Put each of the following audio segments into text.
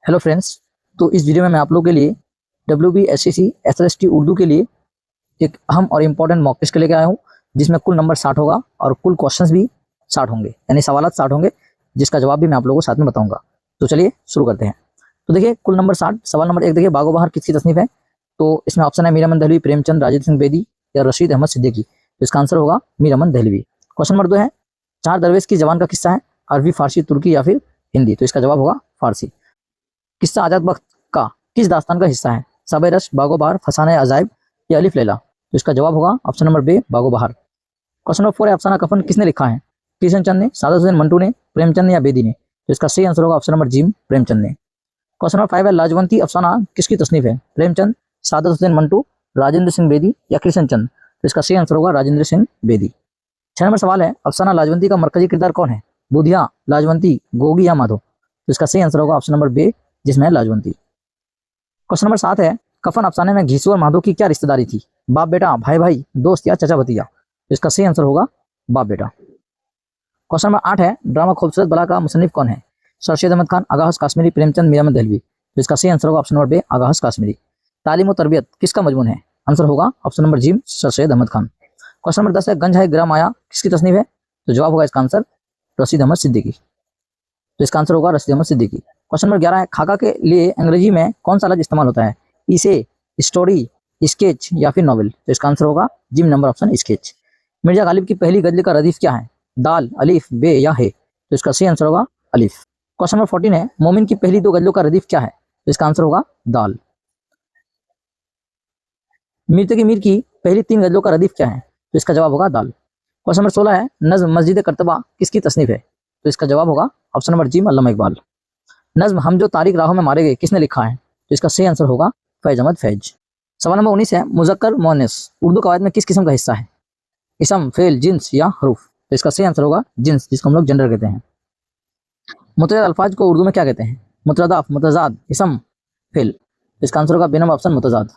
Hello friends. तो इस video में मैं आप लोगों के लिए WBSCC SST उर्दू के लिए एक अहम और इम्पोर्टेंट मॉक टेस्ट लेके आया हूँ, जिसमें कुल नंबर 60 होगा और कुल क्वेश्चंस भी 60 होंगे, यानी सवालात 60 होंगे, जिसका जवाब भी मैं आप लोगों को साथ में बताऊंगा। तो चलिए शुरू करते हैं। तो देखिए, कुल नंबर 60। सवाल नंबर 1 देखिए, बागो बहार किसकी तसनीफ है? तो इसमें ऑप्शन है मीर अमन दहलवी, प्रेमचंद, राजेंद्र सिंह बेदी या रशीद अहमद सिद्दीकी। तो इसका आंसर होगा मीर अमन दहलवी। क्वेश्चन नंबर 2 है, चार दरवेश की जबान का किस्सा है? अरबी, फारसी, तुर्की या फिर हिंदी? तो इसका जवाब होगा फारसी। किस्सा आजाद बख्त का किस दास्तान का हिस्सा है? सबे रश, बागो बहार, फसाने अजायब या अलिफ लैला? तो इसका जवाब होगा ऑप्शन नंबर बी, बागो बहार। क्वेश्चन नंबर 4 है, अफसाना कफन किसने लिखा है? किशन चंद ने, सादत हुसैन मंटू ने, प्रेमचंद ने या बेदी ने? तो इसका सही आंसर होगा ऑप्शन नंबर जी, प्रेमचंद ने। क्वेश्चन नंबर 5 है, लाजवंती अफसाना किसकी तसनीफ है? प्रेमचंद, सादत हुसैन मंटू, राजेंद्र सिंह बेदी या कृष्ण चंद? तो इसका सही आंसर होगा राजेंद्र सिंह बेदी। 6 नंबर सवाल है, अफसाना लाजवंती का मरकजी किरदार कौन है? बुधिया, लाजवंती, गोगी या माधो? तो इसका सही आंसर होगा ऑप्शन नंबर बी, जिसमें है लाजवंती। क्वेश्चन नंबर 7 है, कफन अफसाने में घीसू और माधो की क्या रिश्तेदारी थी? बाप बेटा, भाई भाई, दोस्त या चचा भतीजा? तो इसका सही आंसर होगा बाप बेटा। क्वेश्चन नंबर 8 है, ड्रामा खूबसूरत बला का मुसन्निफ कौन है? सरशद अहमद खान, आगाहस काश्मीरी, प्रेमचंद, मीर अहमद दहलवी? तो इसका सही आंसर होगा ऑप्शन नंबर बी, आगाहस काश्मीरी। तालीम और तरबियत किसका मजमून है? आंसर होगा ऑप्शन नंबर जी, सरशद अहमद खान। क्वेश्चन नंबर 10 है, गंज है ग्राम आया किसकी तसनीफ है? तो जवाब होगा इसका आंसर रशीद अहमद सिद्दीकी। तो इसका आंसर होगा रशीद अहमद सिद्दीकी। क्वेश्चन नंबर 11 है, खाका के लिए अंग्रेजी में कौन सा लफ्ज इस्तेमाल होता है? इसे, स्टोरी, स्केच या फिर नॉवेल? तो इसका आंसर होगा gym number option sketch. Mirza Ghalib की पहली गजल का रदीफ क्या है? दाल, अलीफ, बे या है? तो इसका सही आंसर होगा अलीफ। क्वेश्चन नंबर 14 है, मोमिन की पहली दो गजलों का रदीफ क्या है? तो इसका आंसर होगा दाल। मीर तकी मीर की पहली 3 गजलों का रदीफ क्या है? तो इसका जवाब होगा दाल। क्वेश्चन नंबर 16 है, नज्म मस्जिद करतबा किसकी तसनीफ है? तो इसका जवाब होगा ऑप्शन नंबर जी, अल्लामा इकबाल। नज्म हम जो तारीख राहों में मारे गए किसने लिखा है? तो इसका सही आंसर होगा फैज अहमद फैज। सवाल नंबर 19 है, मुज़क्कर मुअन्नस उर्दू कवायद में किस किस्म का हिस्सा है? इसम, फेल, जिन्स या हरूफ? तो इसका सही आंसर होगा जिन्स, जिसको हम लोग जेंडर कहते हैं। मुतअद्दिद अल्फाज को उर्दू में क्या कहते हैं? मुतरदाफ, मुतजाद, इसम, फेल? तो इसका आंसर होगा बी नंबर ऑप्शन मुतजाद।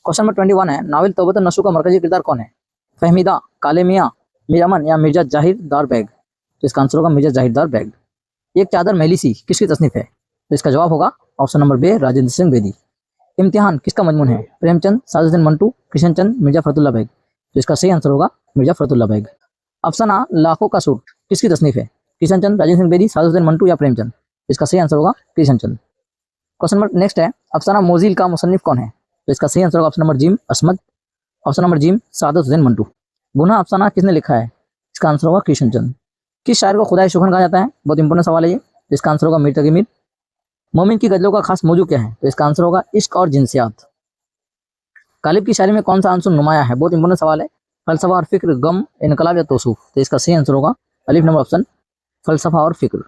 क्वेश्चन नंबर 21 है, नावल तौबत नसू का मरकजी किरदार कौन है? फहमीदा, काले मियाँ, मीर अमन या मिर्जा जाहिरदार बैग? तो इसका आंसर होगा मिर्जा जाहिरदार बैग। एक चादर मैली सी किसकी तसनीफ है? तो इसका जवाब होगा option number B, Rajendra Singh Bedi. Imtihan किसका मजमून है? प्रेमचंद, सादुद्दीन मंटू, कृष्णचंद, मिर्जा फरतुल्ला बैग? तो इसका सही आंसर होगा मिर्जा फरतुल्ला बैग। अफसाना लाखों का सूट किसकी तसनीफ है? कृष्णचंद, राजेंद्र सिंह बेदी, सादुद्दीन मंटू या प्रेमचंद? इसका सही आंसर होगा कृष्णचंद। क्वेश्चन नंबर नेक्स्ट है, अफसाना मोजील का मुसन्निफ कौन है? तो इसका सही आंसर होगा ऑप्शन नंबर जीम, असमद। ऑप्शन नंबर जीम, सादत हुसैन मंटू। गुना अफसाना किसने लिखा है? इसका आंसर होगा कृष्णचंद। किस शायर को खुदाई शुखन कहा जाता है? बहुत इंपॉर्टेंट सवाल है ये। इसका आंसर होगा मीर तकी मीर। मोमिन की गजलों का खास मौजू क्या है? तो इसका आंसर होगा इश्क और जिनसियात। गालिब की शायरी में कौन सा आंसर नुमाया है? बहुत इंपॉर्टेंट सवाल है। फलसफा और फिक्र, गम, इनकलाब या तौसूफ? तो इसका सही आंसर होगा अलिफ नंबर ऑप्शन, फलसफा और फिक्र।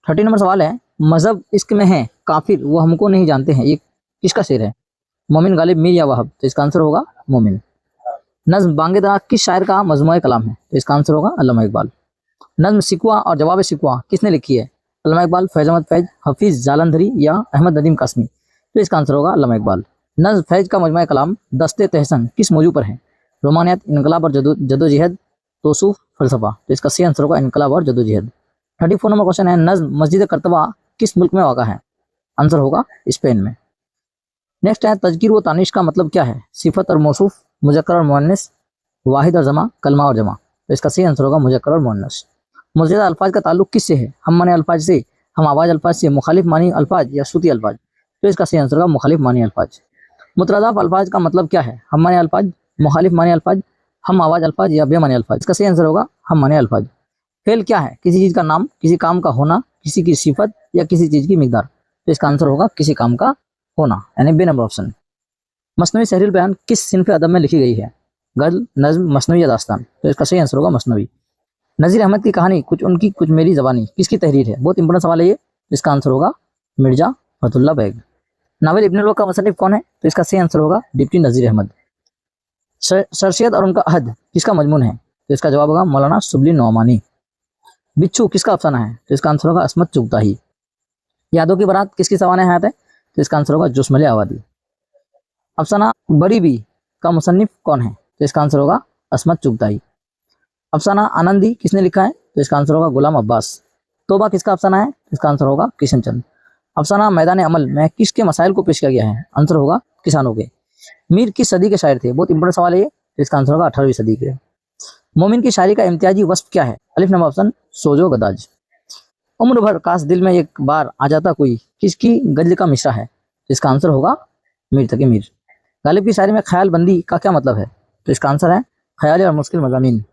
30 नंबर सवाल है, मजहब इश्क में है काफिर वो हमको नहीं जानते हैं, ये किसका शेर है? मोमिन, गालिब, मीर या वहाब? तो इसका आंसर होगा मोमिन। नज्म बांगेदरा किस शायर का मजमूआ कलाम है? तो इसका आंसर होगा अल्लामा इकबाल। नज्म शिकवा और जवाब शिकवा किसने लिखी है? अल्लामा इकबाल, फैज अहमद फैज, हफीज जालंधरी या अहमद नदीम कासमी? तो इसका आंसर होगा अल्लामा इकबाल। नज्म फैज का मजमूआ कलाम दस्ते तहसन किस मौजू पर है? रोमानियत, इनकलाब और जदोजहद, तौसूफ, फलसफा? तो इसका सही आंसर होगा इनकलाब और जदोजहद। 34 नंबर क्वेश्चन है, नज्म मस्जिद करतबा किस मुल्क में वाक़ा है? आंसर होगा स्पेन में। नेक्स्ट है, तज़कीर व तानीश का मतलब क्या है? सिफत और मौसूफ, मुज़क्कर और मुअन्नस, वाहिद और जमा, कलमा और जमा? तो इसका सही आंसर होगा मुज़क्कर और मुअन्नस। मुज़्ज़दा अल्फाज का ताल्लुक किससे है? हम माने अल्फाज से, हम आवाज़ अल्फाज से, मुखालिफ मानी अल्फाज या सूती अल्फाज? तो इसका सही आंसर होगा मुखालिफ मानी अल्फाज। मुतरदाफ अल्फाज का मतलब क्या है? हम माने अल्फाज, मुखालिफ मानी अल्फाज, हम आवाज़ अल्फाज या बेमानी अल्फाज? इसका सही आंसर होगा हम माने अल्फाज। फेल क्या है? किसी चीज़ का नाम, किसी काम का होना, किसी की सिफत या किसी चीज़ की मिकदार? तो इसका आंसर होगा किसी काम का होना, यानी बी नंबर ऑप्शन। मसनवी सहरील बयान किस सिनफ अदब में लिखी गई है? गज़ल, नज़्म, मसनवी या दास्तान? तो इसका सही आंसर होगा मसनवी। नज़ीर अहमद की कहानी कुछ उनकी कुछ मेरी ज़बानी किसकी तहरीर है? बहुत इंपॉर्टेंट सवाल है ये। इसका आंसर होगा मिर्जा फतुल्ला बैग। नावल इब्न वक्त का मुसन्निफ कौन है? तो इसका सही आंसर होगा डिप्टी नज़ीर अहमद। शर्शियत और उनका अहद किसका मजमून है? तो इसका जवाब होगा मौलाना शुबली नौमानी। बिच्छू किसका अफसाना है? तो इसका आंसर होगा असमत चुगताई। यादों की बारात किसकी सवाने हयात है? तो इसका आंसर होगा जुस्मले आवादी। अफसाना बड़ी बी का मुसन्निफ कौन है? तो इसका आंसर होगा असमत चुगताई। अफसाना आनंदी किसने लिखा है? तो इसका आंसर होगा गुलाम अब्बास। तोबा किसका अफसाना है? इसका आंसर होगा किशनचंद। अफसाना मैदान अमल में किसके मसाइल को पेश किया गया है? आंसर होगा किसानों के। मीर किस सदी के शायर थे? बहुत इंपॉर्टेंट सवाल है ये, तो इसका आंसर होगा 18वीं सदी के। मोमिन की शायरी का इम्तियाजी वस्फ क्या है? अलिफ नंबर ऑप्शन सोजो गदाज। उम्र भर काश दिल में एक बार आ जाता कोई, किसकी गजल का मिसरा है? तो इसका आंसर होगा मीर तकी मीर। गालिब की शायरी में ख्याल बंदी का क्या मतलब है? तो इसका आंसर है ख्याल और मुश्किल मज़ामीन।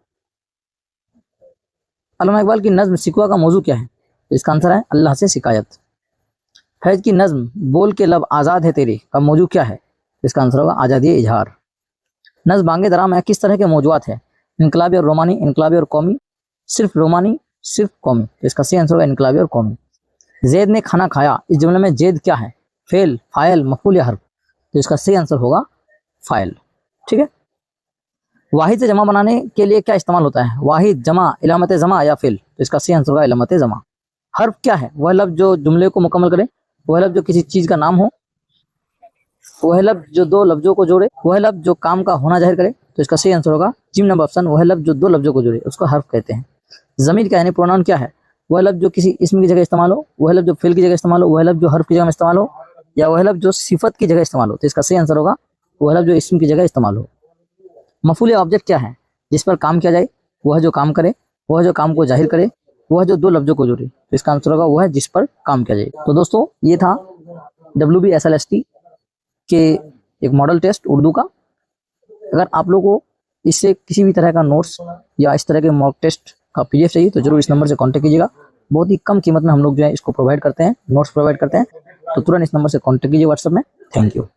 अल्लामा इकबाल की नज्म शिकवा का मौजू क्या है? तो इसका आंसर है अल्लाह से शिकायत। फैज की नज्म बोल के लब आज़ाद है तेरे का मौजू क्या है? तो इसका आंसर होगा आज़ादी इजहार। नज्म बांगे दरा में किस तरह के मौजूआत है? इनकलाबी और रोमानी, इनकलाबी और कौमी, सिर्फ रोमानी, सिर्फ कौमी। तो इसका सही आंसर होगा इनकलाबी और कौमी। जैद ने खाना खाया, इस जुमले में जैद क्या है? फेल, फाइल, मफूल या हर्फ? तो इसका सही आंसर होगा फाइल। ठीक है। वाहिद से जमा बनाने के लिए क्या इस्तेमाल होता है? वाहिद, जमा, इलामत जमा या फेल? तो इसका सही आंसर होगा इलामत जमा। हर्फ क्या है? वह लफ्ज जो जुमले को मुकम्मल करे, वह लफ्ज जो किसी चीज का नाम हो, वह लफ्ज जो दो लफ्जों को जोड़े, वह लफ्ज जो काम का होना जाहिर करे। तो इसका सही आंसर होगा जिम नंबर ऑप्शन, वह लफ्ज जो दो लफ्जों को जोड़े उसको हर्फ कहते हैं। ज़मीर क्या यानी प्रोनाउन क्या है? वह लफ्ज जो किसी इस्म की जगह इस्तेमाल हो, वह लफ्ज जो फेल की जगह इस्तेमाल हो, वह लफ्ज जो हर्फ की जगह में इस्तेमाल हो, या वह लफ्ज जो सिफत की जगह इस्तेमाल हो। तो इसका सही आंसर होगा वह लफ्ज जो इस्म की जगह इस्तेमाल हो। मफूल या ऑब्जेक्ट क्या है? जिस पर काम किया जाए, वह जो काम करे, वह जो काम को जाहिर करे, वह जो दो लफ्जों को जोड़े। तो इसका आंसर होगा वह जिस पर काम किया जाए। तो दोस्तों ये था WBSLST के एक मॉडल टेस्ट उर्दू का। अगर आप लोगों को इससे किसी भी तरह का नोट्स या इस तरह के मॉक टेस्ट का PDF चाहिए तो जरूर इस नंबर से कांटेक्ट कीजिएगा। बहुत ही कम कीमत में हम लोग जो है इसको प्रोवाइड करते हैं, नोट्स प्रोवाइड करते हैं। तो तुरंत इस नंबर से कांटेक्ट कीजिए व्हाट्सएप में। Thank you.